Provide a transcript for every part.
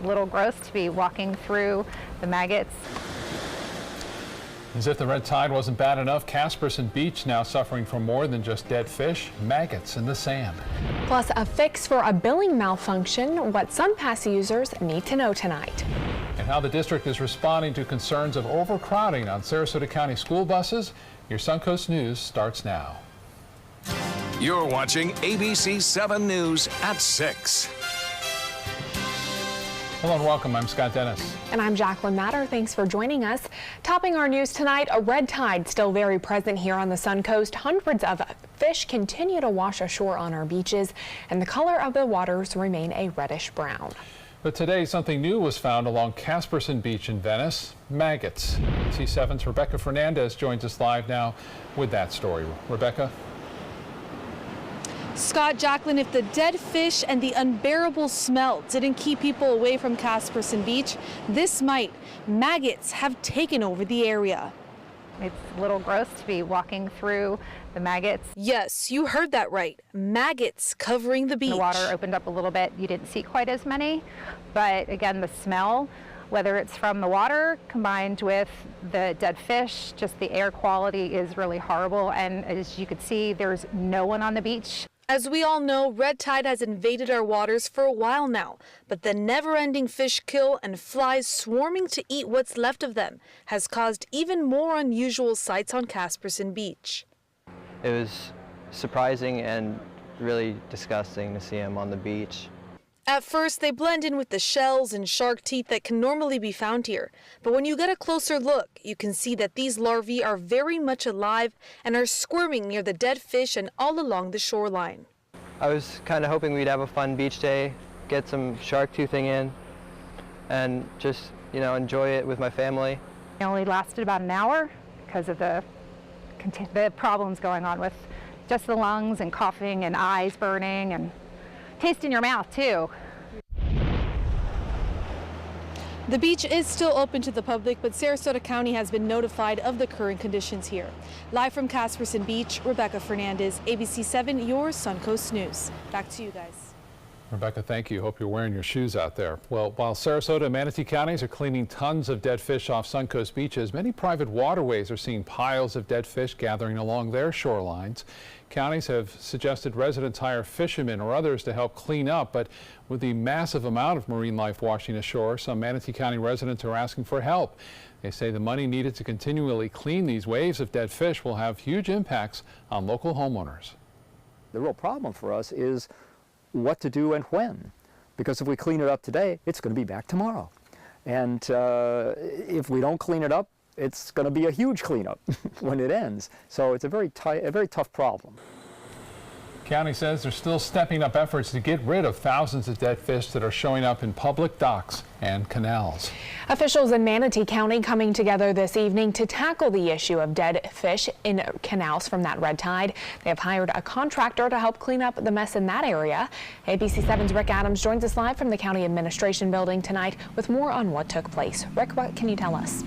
a little gross to be walking through the maggots. As if the red tide wasn't bad enough, Casperson Beach now suffering from more than just dead fish, maggots in the sand. Plus a fix for a billing malfunction, what SunPass users need to know tonight. And how the district is responding to concerns of overcrowding on Sarasota County school buses. Your Suncoast News starts now. You're watching ABC 7 News at 6. Hello and welcome. I'm Scott Dennis. And I'm Jacqueline Matter. Thanks for joining us. Topping our news tonight, a red tide still very present here on the Suncoast. Hundreds of fish continue to wash ashore on our beaches, and the color of the waters remain a reddish brown. But today, something new was found along Casperson Beach in Venice, maggots. ABC7's Rebecca Fernandez joins us live now with that story. Rebecca? Scott, Jacqueline, if the dead fish and the unbearable smell didn't keep people away from Casperson Beach, this might. Maggots have taken over the area. It's a little gross to be walking through the maggots. Yes, you heard that right. Maggots covering the beach. The water opened up a little bit. You didn't see quite as many, but again, the smell, whether it's from the water combined with the dead fish, just the air quality is really horrible. And as you could see, there's no one on the beach. As we all know, red tide has invaded our waters for a while now, but the never-ending fish kill and flies swarming to eat what's left of them has caused even more unusual sights on Casperson Beach. It was surprising and really disgusting to see them on the beach. At first, they blend in with the shells and shark teeth that can normally be found here. But when you get a closer look, you can see that these larvae are very much alive and are squirming near the dead fish and all along the shoreline. I was kind of hoping we'd have a fun beach day, get some shark toothing in, and just, enjoy it with my family. It only lasted about an hour because of the problems going on with just the lungs and coughing and eyes burning and taste in your mouth too. The beach is still open to the public, but Sarasota County has been notified of the current conditions here. Live from Casperson Beach, Rebecca Fernandez, ABC 7, your Suncoast News. Back to you guys. Rebecca, thank you. Hope you're wearing your shoes out there. Well, while Sarasota and Manatee counties are cleaning tons of dead fish off Suncoast beaches, many private waterways are seeing piles of dead fish gathering along their shorelines. Counties have suggested residents hire fishermen or others to help clean up, but with the massive amount of marine life washing ashore, some Manatee County residents are asking for help. They say the money needed to continually clean these waves of dead fish will have huge impacts on local homeowners. The real problem for us is what to do and when, because if we clean it up today, it's going to be back tomorrow. And if we don't clean it up, it's going to be a huge cleanup when it ends. So it's a very tough problem. County says they're still stepping up efforts to get rid of thousands of dead fish that are showing up in public docks and canals. Officials in Manatee County coming together this evening to tackle the issue of dead fish in canals from that red tide. They have hired a contractor to help clean up the mess in that area. ABC 7's Rick Adams joins us live from the County Administration Building tonight with more on what took place. Rick, what can you tell us?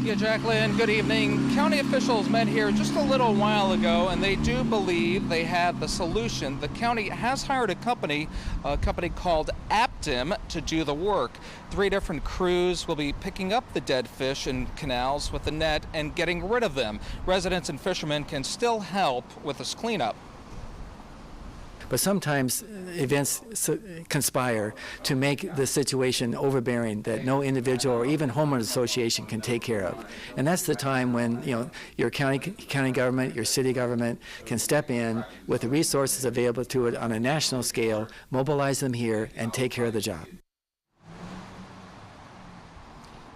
Yeah, Jacqueline, good evening. County officials met here just a little while ago, and they do believe they have the solution. The county has hired a company called Aptim, to do the work. 3 different crews will be picking up the dead fish in canals with the net and getting rid of them. Residents and fishermen can still help with this cleanup. But sometimes events conspire to make the situation overbearing that no individual or even homeowners association can take care of. And that's the time when your county government, your city government can step in with the resources available to it on a national scale, mobilize them here, and take care of the job.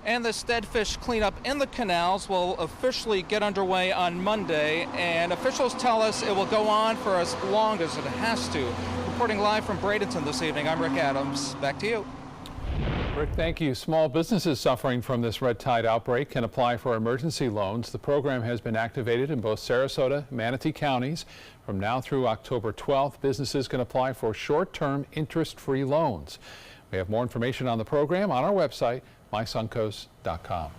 And this dead fish cleanup in the canals will officially get underway on Monday, and officials tell us it will go on for as long as it has to. Reporting live from Bradenton this evening, I'm Rick Adams. Back to you. Rick, thank you. Small businesses suffering from this red tide outbreak can apply for emergency loans. The program has been activated in both Sarasota and Manatee counties. From now through October 12th, businesses can apply for short-term interest-free loans. We have more information on the program on our website, mysuncoast.com.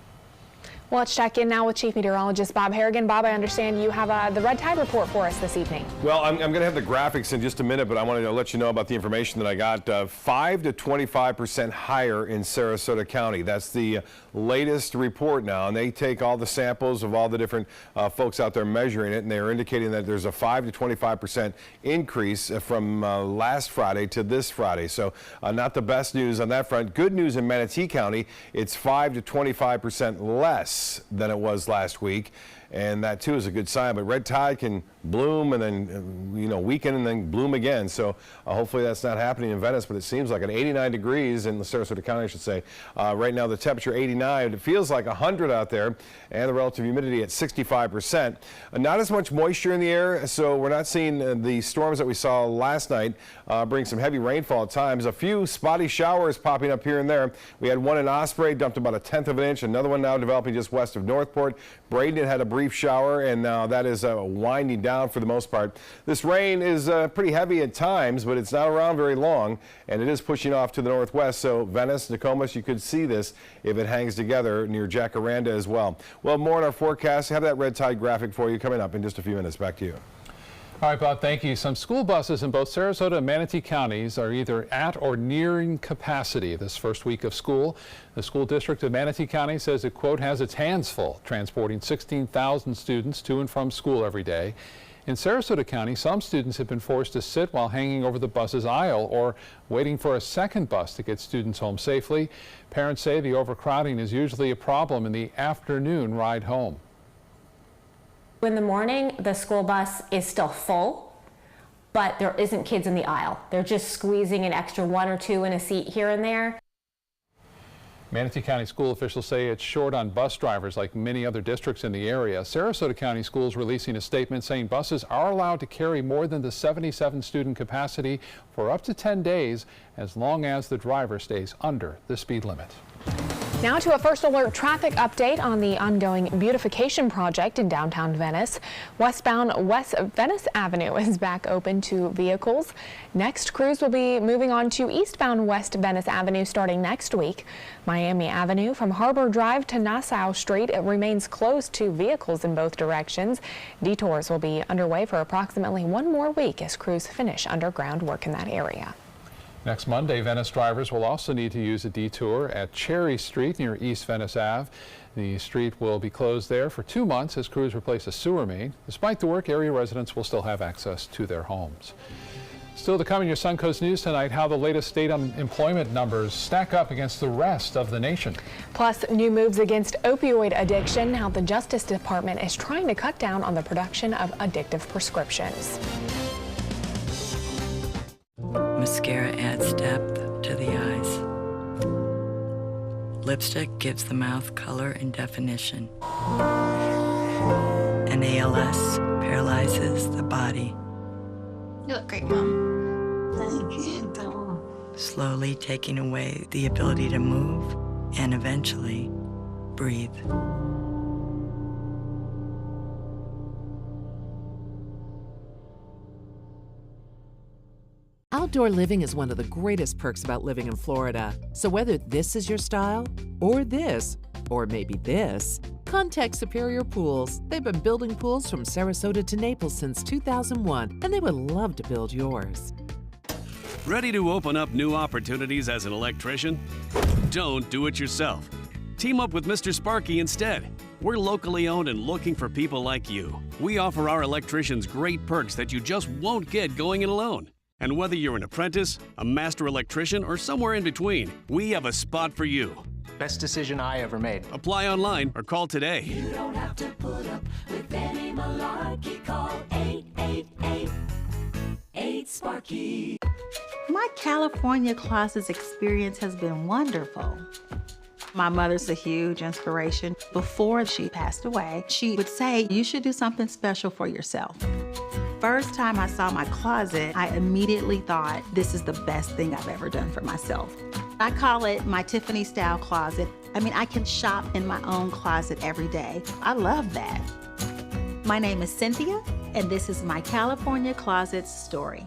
Well, let's check in now with Chief Meteorologist Bob Harrigan. Bob, I understand you have the red tide report for us this evening. Well, I'm going to have the graphics in just a minute, but I wanted to let you know about the information that I got. 5 to 25% higher in Sarasota County. That's the latest report now, and they take all the samples of all the different folks out there measuring it, and they're indicating that there's a 5 to 25% increase from last Friday to this Friday. So not the best news on that front. Good news in Manatee County, it's 5 to 25% less than it was last week, and that too is a good sign. But red tide can bloom and then weaken and then bloom again, so hopefully that's not happening in Venice, but it seems like 89 degrees in the Sarasota County, I should say. Right now the temperature 89, it feels like 100 out there, and the relative humidity at 65%. Not as much moisture in the air, so we're not seeing the storms that we saw last night bring some heavy rainfall at times. A few spotty showers popping up here and there. We had one in Osprey, dumped about 1/10 of an inch, another one now developing just west of Northport. Bradenton had a brief shower, and now that is winding down for the most part. This rain is pretty heavy at times, but it's not around very long, and it is pushing off to the northwest. So Venice, Nokomis, you could see this if it hangs together near Jacaranda as well. Well, more on our forecast. Have that red tide graphic for you coming up in just a few minutes. Back to you. All right, Bob, thank you. Some school buses in both Sarasota and Manatee counties are either at or nearing capacity this first week of school. The school district of Manatee County says it, quote, has its hands full transporting 16,000 students to and from school every day. In Sarasota County, some students have been forced to sit while hanging over the bus's aisle or waiting for a second bus to get students home safely. Parents say the overcrowding is usually a problem in the afternoon ride home. In the morning, the school bus is still full, but there isn't kids in the aisle. They're just squeezing an extra 1 or 2 in a seat here and there. Manatee County school officials say it's short on bus drivers like many other districts in the area. Sarasota County Schools releasing a statement saying buses are allowed to carry more than the 77 student capacity for up to 10 days as long as the driver stays under the speed limit. Now to a first alert traffic update on the ongoing beautification project in downtown Venice. Westbound West Venice Avenue is back open to vehicles. Next, crews will be moving on to eastbound West Venice Avenue starting next week. Miami Avenue from Harbor Drive to Nassau Street remains closed to vehicles in both directions. Detours will be underway for approximately 1 more week as crews finish underground work in that area. Next Monday, Venice drivers will also need to use a detour at Cherry Street near East Venice Ave. The street will be closed there for 2 months as crews replace a sewer main. Despite the work, area residents will still have access to their homes. Still to come in your Suncoast News tonight, how the latest state unemployment numbers stack up against the rest of the nation. Plus, new moves against opioid addiction, how the Justice Department is trying to cut down on the production of addictive prescriptions. Mascara adds depth to the eyes. Lipstick gives the mouth color and definition. And ALS paralyzes the body. You look great, Mom. Thank you. Slowly taking away the ability to move and eventually breathe. Outdoor living is one of the greatest perks about living in Florida. So whether this is your style, or this, or maybe this, contact Superior Pools. They've been building pools from Sarasota to Naples since 2001, and they would love to build yours. Ready to open up new opportunities as an electrician? Don't do it yourself. Team up with Mr. Sparky instead. We're locally owned and looking for people like you. We offer our electricians great perks that you just won't get going it alone. And whether you're an apprentice, a master electrician, or somewhere in between, we have a spot for you. Best decision I ever made. Apply online or call today. You don't have to put up with any malarkey. Call 888-8-SPARKY. My California Closets experience has been wonderful. My mother's a huge inspiration. Before she passed away, she would say, you should do something special for yourself. First time I saw my closet, I immediately thought, this is the best thing I've ever done for myself. I call it my Tiffany style closet. I mean, I can shop in my own closet every day. I love that. My name is Cynthia, and this is my California Closets story.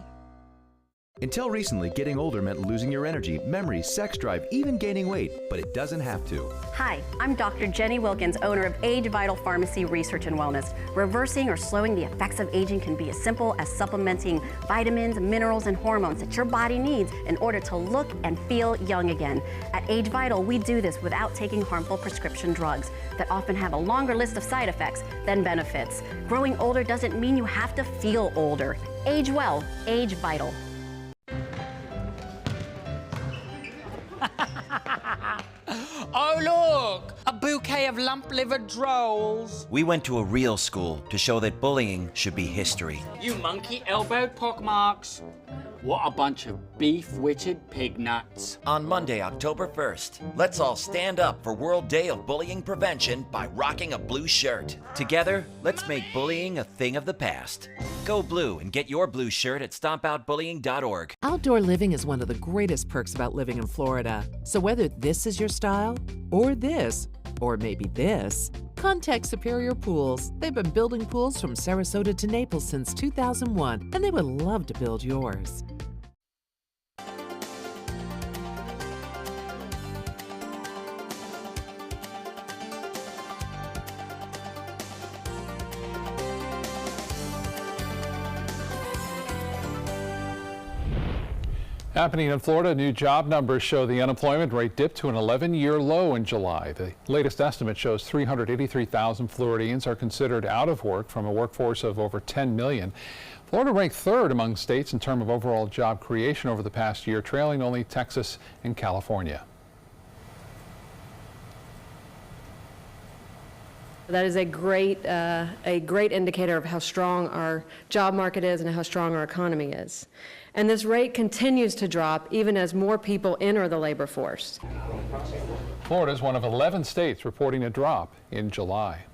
Until recently, getting older meant losing your energy, memory, sex drive, even gaining weight, but it doesn't have to. Hi, I'm Dr. Jenny Wilkins, owner of Age Vital Pharmacy Research and Wellness. Reversing or slowing the effects of aging can be as simple as supplementing vitamins, minerals, and hormones that your body needs in order to look and feel young again. At Age Vital, we do this without taking harmful prescription drugs that often have a longer list of side effects than benefits. Growing older doesn't mean you have to feel older. Age well, Age Vital. Oh look, a bouquet of lump-livered drolls. We went to a real school to show that bullying should be history. You monkey-elbowed pockmarks. What a bunch of beef-witted pig nuts. On Monday, October 1st, let's all stand up for World Day of Bullying Prevention by rocking a blue shirt. Together, let's make bullying a thing of the past. Go blue and get your blue shirt at stompoutbullying.org. Outdoor living is one of the greatest perks about living in Florida. So whether this is your style, or this, or maybe this, contact Superior Pools. They've been building pools from Sarasota to Naples since 2001, and they would love to build yours. Happening in Florida, new job numbers show the unemployment rate dipped to an 11-year low in July. The latest estimate shows 383,000 Floridians are considered out of work from a workforce of over 10 million. Florida ranked third among states in terms of overall job creation over the past year, trailing only Texas and California. That is a great indicator of how strong our job market is and how strong our economy is. And this rate continues to drop even as more people enter the labor force. Florida is one of 11 states reporting a drop in July.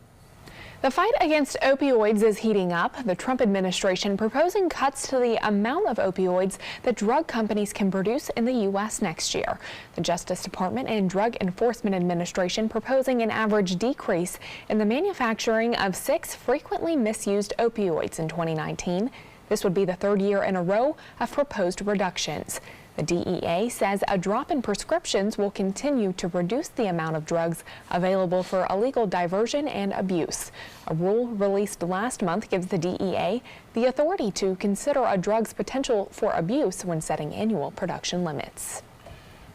The fight against opioids is heating up. The Trump administration proposing cuts to the amount of opioids that drug companies can produce in the U.S. next year. The Justice Department and Drug Enforcement Administration proposing an average decrease in the manufacturing of 6 frequently misused opioids in 2019. This would be the third year in a row of proposed reductions. The DEA says a drop in prescriptions will continue to reduce the amount of drugs available for illegal diversion and abuse. A rule released last month gives the DEA the authority to consider a drug's potential for abuse when setting annual production limits.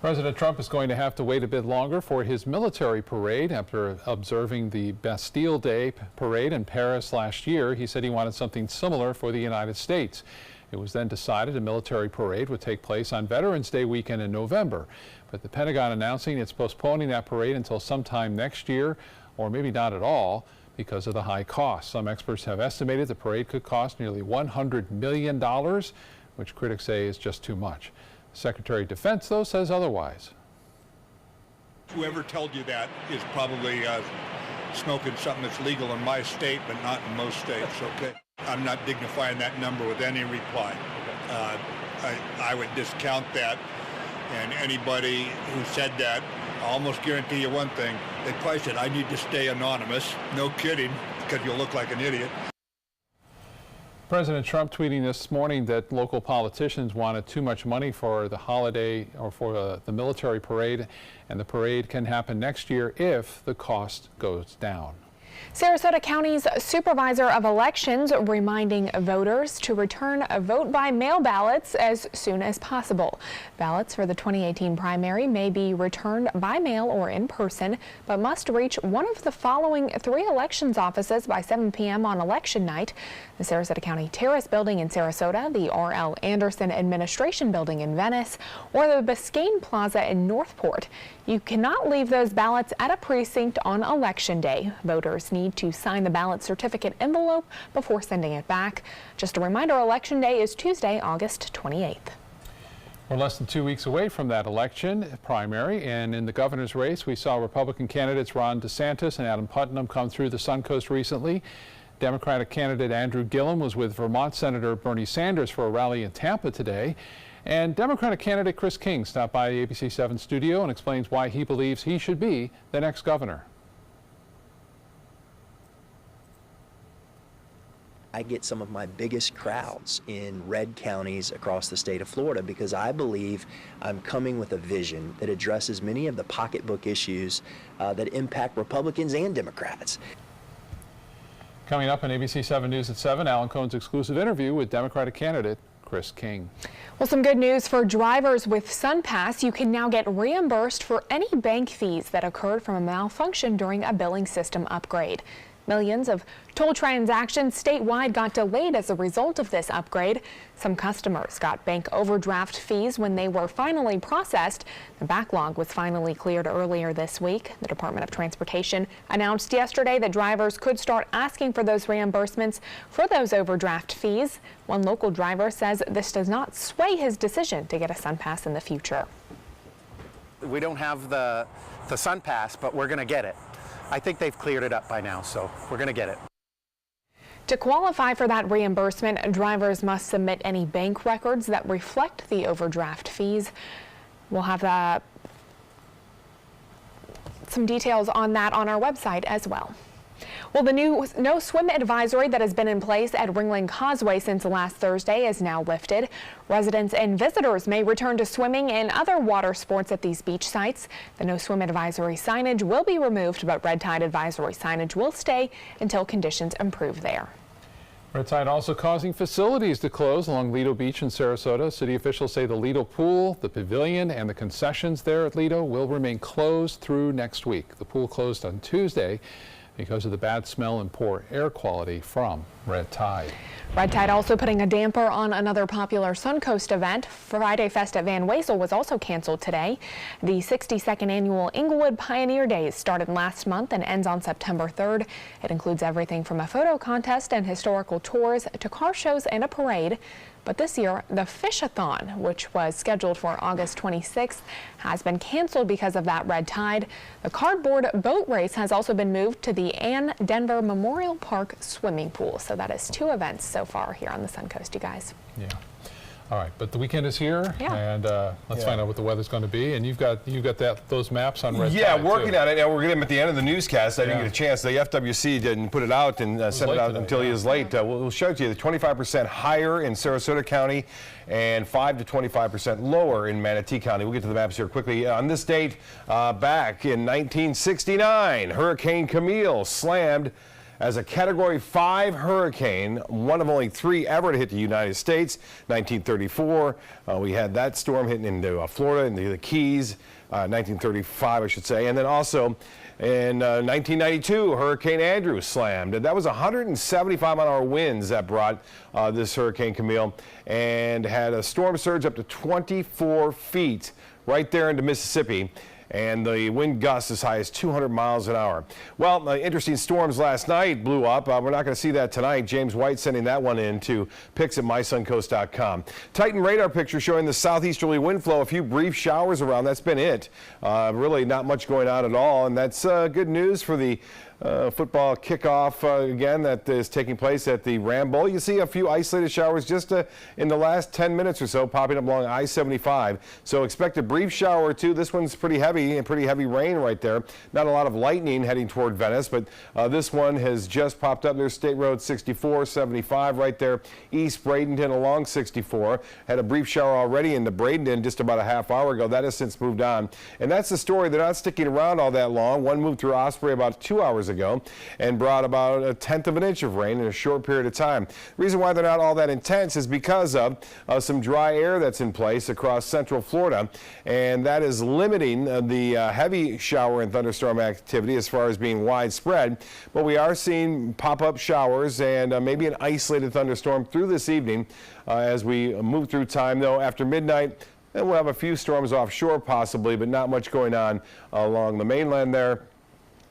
President Trump is going to have to wait a bit longer for his military parade. After observing the Bastille Day parade in Paris last year, he said he wanted something similar for the United States. It was then decided a military parade would take place on Veterans Day weekend in November. But the Pentagon announcing it's postponing that parade until sometime next year, or maybe not at all, because of the high cost. Some experts have estimated the parade could cost nearly $100 million, which critics say is just too much. Secretary of Defense, though, says otherwise. Whoever told you that is probably smoking something that's legal in my state, but not in most states, okay? I'm not dignifying that number with any reply. I would discount that, and anybody who said that, I almost guarantee you one thing, they probably said, I need to stay anonymous. No kidding, because you'll look like an idiot. President Trump tweeting this morning that local politicians wanted too much money for the holiday or for the military parade, and the parade can happen next year if the cost goes down. Sarasota County's Supervisor of Elections reminding voters to return vote-by-mail ballots as soon as possible. Ballots for the 2018 primary may be returned by mail or in person, but must reach one of the following 3 elections offices by 7 p.m. on election night: the Sarasota County Terrace Building in Sarasota, the R.L. Anderson Administration Building in Venice, or the Biscayne Plaza in Northport. You cannot leave those ballots at a precinct on Election Day. Voters need to sign the ballot certificate envelope before sending it back. Just a reminder, Election Day is Tuesday, August 28th. We're less than 2 weeks away from that election primary, and in the governor's race, we saw Republican candidates Ron DeSantis and Adam Putnam come through the Suncoast recently. Democratic candidate Andrew Gillum was with Vermont Senator Bernie Sanders for a rally in Tampa today. And Democratic candidate Chris King stopped by the ABC 7 studio and explains why he believes he should be the next governor. I get some of my biggest crowds in red counties across the state of Florida because I believe I'm coming with a vision that addresses many of the pocketbook issues that impact Republicans and Democrats. Coming up on ABC 7 News at 7, Alan Cohen's exclusive interview with Democratic candidate Chris King. Well, some good news for drivers with SunPass. You can now get reimbursed for any bank fees that occurred from a malfunction during a billing system upgrade. Millions of toll transactions statewide got delayed as a result of this upgrade. Some customers got bank overdraft fees when they were finally processed. The backlog was finally cleared earlier this week. The Department of Transportation announced yesterday that drivers could start asking for those reimbursements for those overdraft fees. One local driver says this does not sway his decision to get a SunPass in the future. We don't have the SunPass, but we're going to get it. I think they've cleared it up by now, so we're going to get it. To qualify for that reimbursement, drivers must submit any bank records that reflect the overdraft fees. We'll have some details on that on our website as well. Well, the new no swim advisory that has been in place at Ringling Causeway since last Thursday is now lifted. Residents and visitors may return to swimming and other water sports at these beach sites. The no swim advisory signage will be removed, but red tide advisory signage will stay until conditions improve there. Red tide also causing facilities to close along Lido Beach in Sarasota. City officials say the Lido pool, the pavilion, and the concessions there at Lido will remain closed through next week. The pool closed on Tuesday because of the bad smell and poor air quality from red tide. Red tide also putting a damper on another popular Suncoast event. Friday Fest at Van Wezel was also canceled today. The 62nd annual Inglewood Pioneer Days started last month and ends on September 3rd. It includes everything from a photo contest and historical tours to car shows and a parade. But this year, the Fish-a-thon, which was scheduled for August 26th, has been canceled because of that red tide. The cardboard boat race has also been moved to the Ann Denver Memorial Park swimming pool. So that is 2 events so far here on the Suncoast, you guys. Yeah. All right, but the weekend is here, and let's find out what the weather's going to be. And you've got those maps on red tide. Yeah, working on it. Now we're getting them at the end of the newscast. I didn't get a chance. The FWC didn't put it out and sent it out until he is late. We'll show it to you. The 25% higher in Sarasota County and 5 to 25% lower in Manatee County. We'll get to the maps here quickly. On this date, back in 1969, Hurricane Camille slammed as a Category 5 hurricane, one of only 3 ever to hit the United States. 1934, we had that storm hitting into Florida, into the Keys, 1935, I should say. And then also in 1992, Hurricane Andrew slammed. That was 175-mile-an-hour winds that brought this Hurricane Camille, and had a storm surge up to 24 feet right there into Mississippi, and the wind gusts as high as 200 miles an hour. Well, interesting storms last night blew up. We're not going to see that tonight. James White sending that one in to pics at mysuncoast.com. Titan radar picture showing the southeasterly wind flow, a few brief showers around. That's been it. Really not much going on at all, and that's good news for the football kickoff again that is taking place at the Ram Bowl. You see a few isolated showers just in the last 10 minutes or so popping up along I-75. So expect a brief shower or two. This one's pretty heavy and pretty heavy rain right there. Not a lot of lightning heading toward Venice, but this one has just popped up. There's State Road 64, 75 right there. East Bradenton along 64. Had a brief shower already into Bradenton just about a half hour ago. That has since moved on. And that's the story. They're not sticking around all that long. One moved through Osprey about 2 hours ago and brought about 1/10 of an inch of rain in a short period of time. The reason why they're not all that intense is because of some dry air that's in place across central Florida, and that is limiting the heavy shower and thunderstorm activity as far as being widespread. But we are seeing pop-up showers and maybe an isolated thunderstorm through this evening as we move through time, though after midnight. And we'll have a few storms offshore possibly, but not much going on along the mainland there.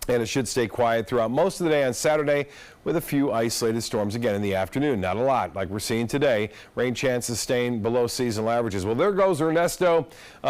And it should stay quiet throughout most of the day on Saturday, with a few isolated storms again in the afternoon. Not a lot like we're seeing today. Rain chances staying below seasonal averages. Well, there goes Ernesto.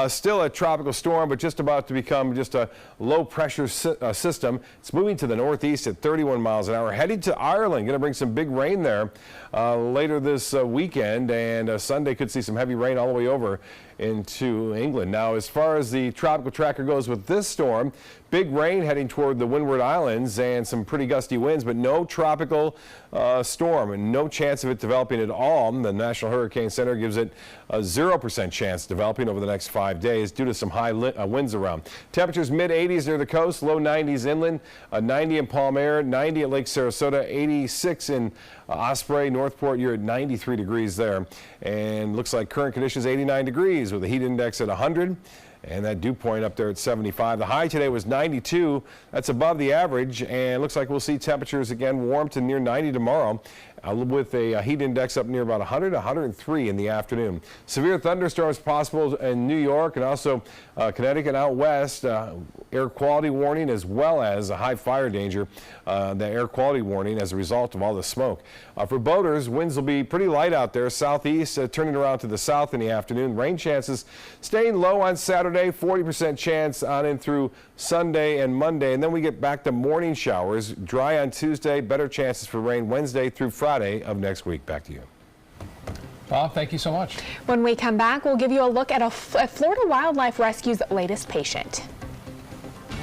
Still a tropical storm, but just about to become just a low pressure system. It's moving to the northeast at 31 miles an hour, heading to Ireland. Going to bring some big rain there later this weekend, and Sunday could see some heavy rain all the way over into England. Now, as far as the tropical tracker goes with this storm, big rain heading toward the Windward Islands and some pretty gusty winds, but no tropical storm, and no chance of it developing at all. The National Hurricane Center gives it a 0% chance developing over the next 5 days due to some high winds around. Temperatures mid-80s near the coast, low 90s inland, 90 in Palm Air, 90 at Lake Sarasota, 86 in Osprey, Northport. You're at 93 degrees there, and looks like current conditions 89 degrees with a heat index at 100. And that dew point up there at 75. The high today was 92. That's above the average, and it looks like we'll see temperatures again warm to near 90 tomorrow, with a heat index up near about 100, 103 in the afternoon. Severe thunderstorms possible in New York and also Connecticut out west. Air quality warning as well as a high fire danger. The air quality warning as a result of all the smoke. For boaters, winds will be pretty light out there. Southeast turning around to the south in the afternoon. Rain chances staying low on Saturday, 40% chance on in through Sunday and Monday. And then we get back to morning showers. Dry on Tuesday, better chances for rain Wednesday through Friday of next week. Back to you. Bob, thank you so much. When we come back, we'll give you a look at Florida Wildlife Rescue's latest patient.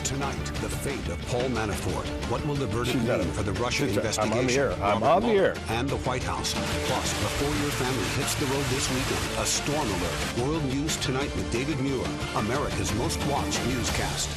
Tonight, the fate of Paul Manafort. What will the verdict mean for the Russia investigation? I'm on the air. I'm on the air. And the White House. Plus, before your family hits the road this weekend, a storm alert. World News Tonight with David Muir, America's most watched newscast.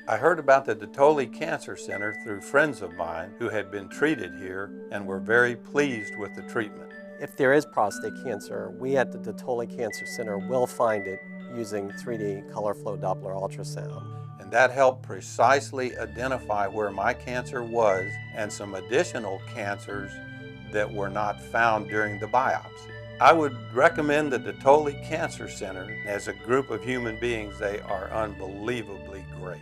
I heard about the Dotoli Cancer Center through friends of mine who had been treated here and were very pleased with the treatment. If there is prostate cancer, we at the Dotoli Cancer Center will find it using 3D color flow Doppler ultrasound. And that helped precisely identify where my cancer was and some additional cancers that were not found during the biopsy. I would recommend the Dotoli Cancer Center. As a group of human beings, they are unbelievably great.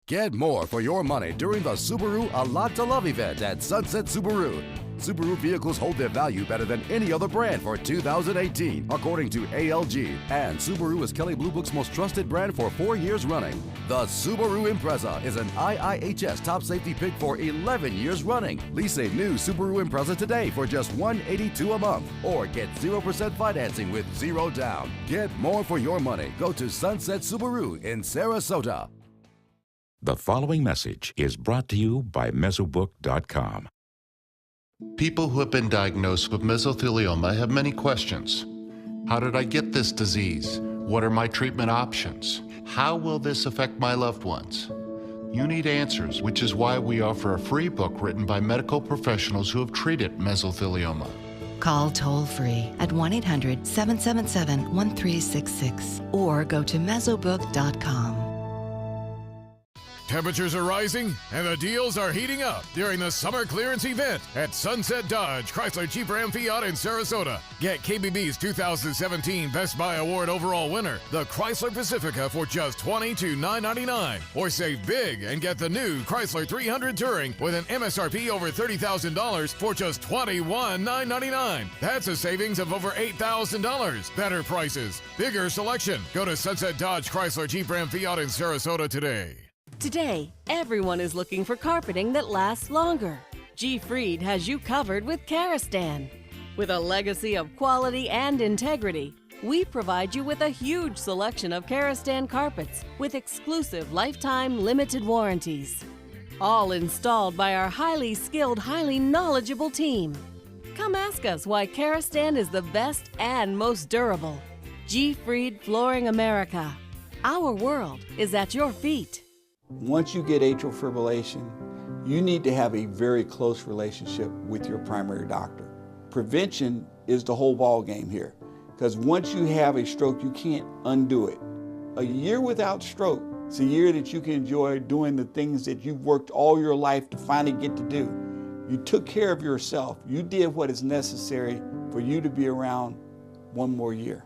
Get more for your money during the Subaru A Lot to Love event at Sunset Subaru. Subaru vehicles hold their value better than any other brand for 2018, according to ALG. And Subaru is Kelley Blue Book's most trusted brand for 4 years running. The Subaru Impreza is an IIHS top safety pick for 11 years running. Lease a new Subaru Impreza today for just $182 a month, or get 0% financing with 0 down. Get more for your money. Go to Sunset Subaru in Sarasota. The following message is brought to you by Mesobook.com. People who have been diagnosed with mesothelioma have many questions. How did I get this disease? What are my treatment options? How will this affect my loved ones? You need answers, which is why we offer a free book written by medical professionals who have treated mesothelioma. Call toll-free at 1-800-777-1366 or go to Mesobook.com. Temperatures are rising and the deals are heating up during the summer clearance event at Sunset Dodge Chrysler Jeep Ram Fiat in Sarasota. Get KBB's 2017 Best Buy Award overall winner, the Chrysler Pacifica, for just $22,999. Or save big and get the new Chrysler 300 Touring with an MSRP over $30,000 for just $21,999. That's a savings of over $8,000. Better prices, bigger selection. Go to Sunset Dodge Chrysler Jeep Ram Fiat in Sarasota today. Today, everyone is looking for carpeting that lasts longer. G. Fried has you covered with Karastan. With a legacy of quality and integrity, we provide you with a huge selection of Karastan carpets with exclusive lifetime limited warranties. All installed by our highly skilled, highly knowledgeable team. Come ask us why Karastan is the best and most durable. G. Fried Flooring America. Our world is at your feet. Once you get atrial fibrillation, you need to have a very close relationship with your primary doctor. Prevention is the whole ball game here, because once you have a stroke, you can't undo it. A year without stroke, it's a year that you can enjoy doing the things that you've worked all your life to finally get to do. You took care of yourself. You did what is necessary for you to be around one more year.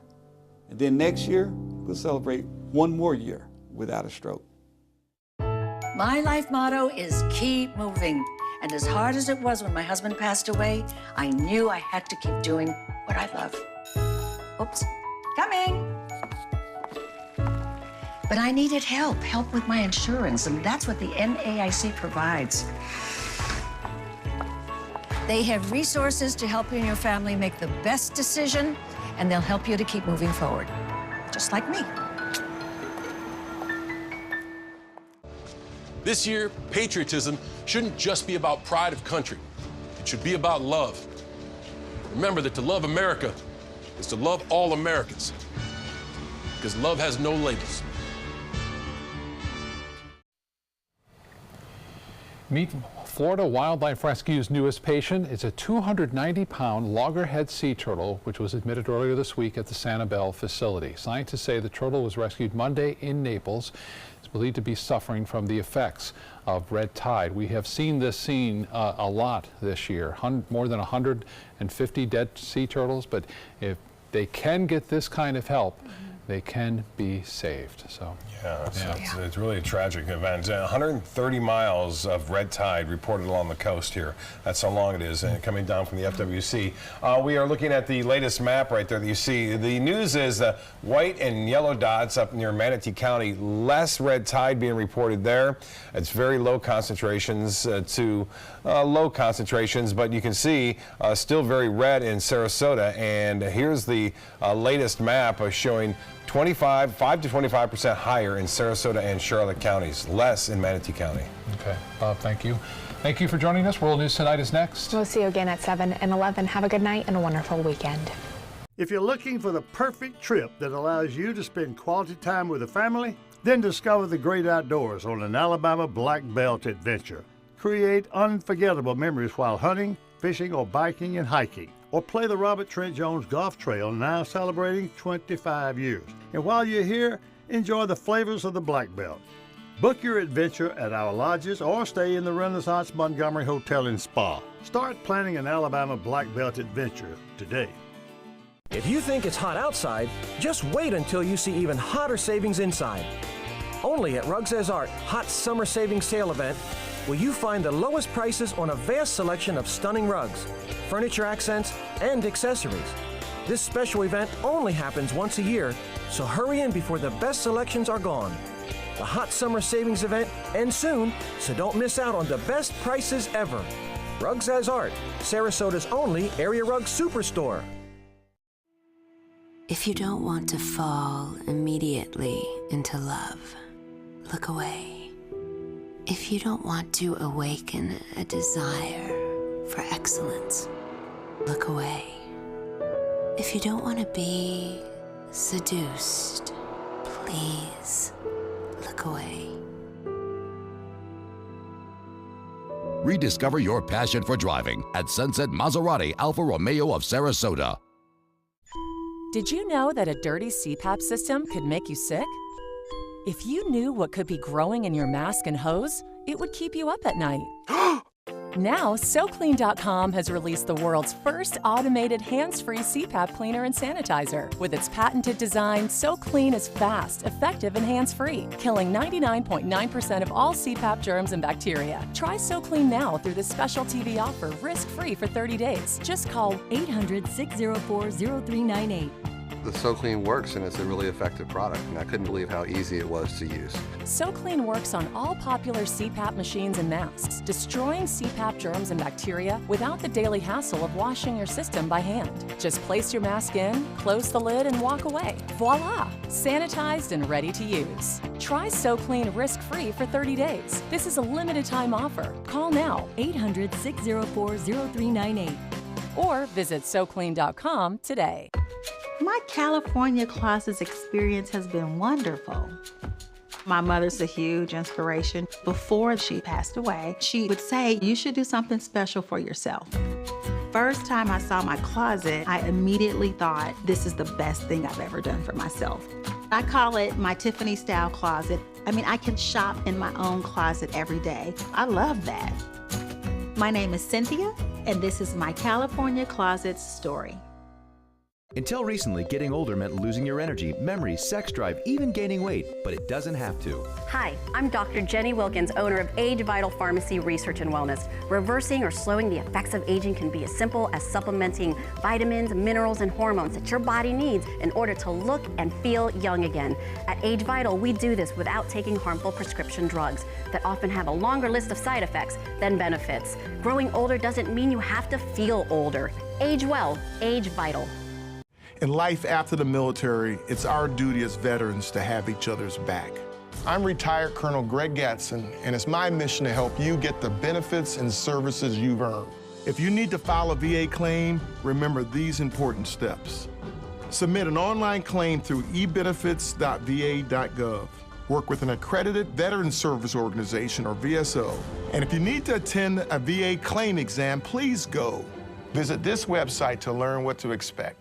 And then next year, we'll celebrate one more year without a stroke. My life motto is keep moving. And as hard as it was when my husband passed away, I knew I had to keep doing what I love. Oops, coming. But I needed help with my insurance, and that's what the NAIC provides. They have resources to help you and your family make the best decision, and they'll help you to keep moving forward, just like me. This year, patriotism shouldn't just be about pride of country. It should be about love. Remember that to love America is to love all Americans, because love has no labels. Meet Florida Wildlife Rescue's newest patient. It's a 290-pound loggerhead sea turtle, which was admitted earlier this week at the Sanibel facility. Scientists say the turtle was rescued Monday in Naples. It's believed to be suffering from the effects of red tide. We have seen this scene a lot this year, more than 150 dead sea turtles, but if they can get this kind of help, they can be saved. So it's really a tragic event. 130 miles of red tide reported along the coast here. That's how long it is, and coming down from the FWC. We are looking at the latest map right there that you see. The news is white and yellow dots up near Manatee County. Less red tide being reported there. It's very low concentrations to low concentrations, but you can see still very red in Sarasota. And here's the latest map showing 5 to 25% higher in Sarasota and Charlotte counties, less in Manatee County. Okay, Bob, thank you. Thank you for joining us. World News Tonight is next. We'll see you again at 7 and 11. Have a good night and a wonderful weekend. If you're looking for the perfect trip that allows you to spend quality time with a family, then discover the great outdoors on an Alabama Black Belt adventure. Create unforgettable memories while hunting, fishing, or biking and hiking. Or play the Robert Trent Jones Golf Trail, now celebrating 25 years. And while you're here, enjoy the flavors of the Black Belt. Book your adventure at our lodges or stay in the Renaissance Montgomery Hotel and Spa. Start planning an Alabama Black Belt adventure today. If you think it's hot outside, just wait until you see even hotter savings inside. Only at Rugs As Art Hot Summer Savings Sale event will you find the lowest prices on a vast selection of stunning rugs, furniture accents, and accessories. This special event only happens once a year, so hurry in before the best selections are gone. The Hot Summer Savings event ends soon, so don't miss out on the best prices ever. Rugs As Art, Sarasota's only area rug superstore. If you don't want to fall immediately into love, look away. If you don't want to awaken a desire for excellence, look away. If you don't want to be seduced, please look away. Rediscover your passion for driving at Sunset Maserati Alfa Romeo of Sarasota. Did you know that a dirty CPAP system could make you sick? If you knew what could be growing in your mask and hose, it would keep you up at night. Now, SoClean.com has released the world's first automated hands-free CPAP cleaner and sanitizer. With its patented design, SoClean is fast, effective, and hands-free, killing 99.9% of all CPAP germs and bacteria. Try SoClean now through this special TV offer, risk-free for 30 days. Just call 800-604-0398. The SoClean works, and it's a really effective product, and I couldn't believe how easy it was to use. SoClean works on all popular CPAP machines and masks, destroying CPAP germs and bacteria without the daily hassle of washing your system by hand. Just place your mask in, close the lid, and walk away. Voila! Sanitized and ready to use. Try SoClean risk-free for 30 days. This is a limited-time offer. Call now, 800-604-0398. Or visit SoClean.com today. My California Closets experience has been wonderful. My mother's a huge inspiration. Before she passed away, she would say, you should do something special for yourself. First time I saw my closet, I immediately thought, this is the best thing I've ever done for myself. I call it my Tiffany style closet. I mean, I can shop in my own closet every day. I love that. My name is Cynthia, and this is my California Closets story. Until recently, getting older meant losing your energy, memory, sex drive, even gaining weight, but it doesn't have to. Hi, I'm Dr. Jenny Wilkins, owner of Age Vital Pharmacy Research and Wellness. Reversing or slowing the effects of aging can be as simple as supplementing vitamins, minerals, and hormones that your body needs in order to look and feel young again. At Age Vital, we do this without taking harmful prescription drugs that often have a longer list of side effects than benefits. Growing older doesn't mean you have to feel older. Age well, Age Vital. In life after the military, it's our duty as veterans to have each other's back. I'm retired Colonel Greg Gatson, and it's my mission to help you get the benefits and services you've earned. If you need to file a VA claim, remember these important steps. Submit an online claim through ebenefits.va.gov. Work with an accredited Veteran Service Organization, or VSO. And if you need to attend a VA claim exam, please go. Visit this website to learn what to expect.